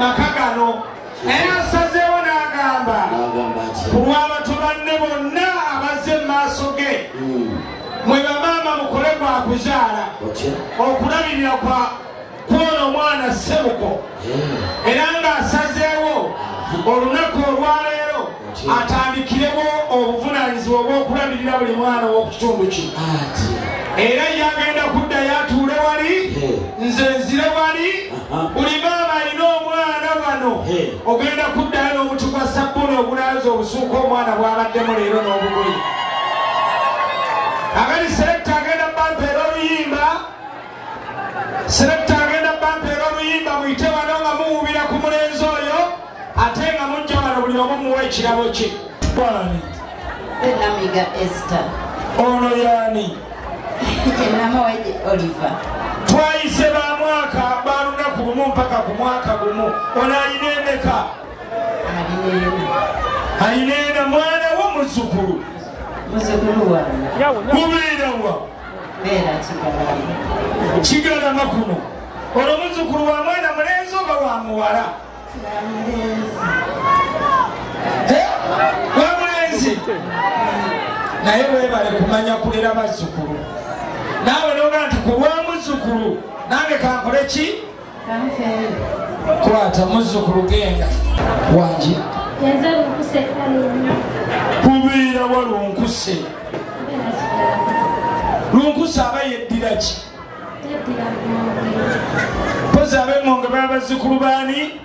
makagano asazeewo n'agamba kulw'abantu banne bonna abazze mu maaso ge mwe bamaama mukole gwa kuzaala okulabirira kw'ono omwana ssebuko era ng'asazeewo olunaku olwaleero atandikiremo obuvunaanyizibwa obw'okulabirira buli mwana w'okukitundu kino era yagenda kuddayo atuule wali nze nzire wali buli maama alina omwana wano ogenda kuddayo n'omuti gwa sabbuni ogunaayoza obusuuka omwana bw'abaddemu leero n'obugoye agandi selekta agenda bampeera oluyimba selekta agenda bampeera oluyimba muyite wano nga muwubira ku mulenzi oyo ate nga mujja wano buli omu muwa ekirabo kye bwani Namiga Esther ono yani Namaweje Oliver twayise ba mwaka ba lunaku lumu mpaka ku mwaka gumu ono alina emeka alina ena mwana w'omuzzukulu muzukulu wange mubeera wa beera kigalama kuno ono muzzukulu wa mwana mulenzi oba wa muwala wa mulenzi naye weebale kumanya kulera bazzukulu naawe noga nti ku lwa muzzukulu nange kankole ki kwata muzzukulu genda wangi kubeera wa lunkuse lunkuse aba yeddira ki pozi ab'emmonge baba bazzukulu baani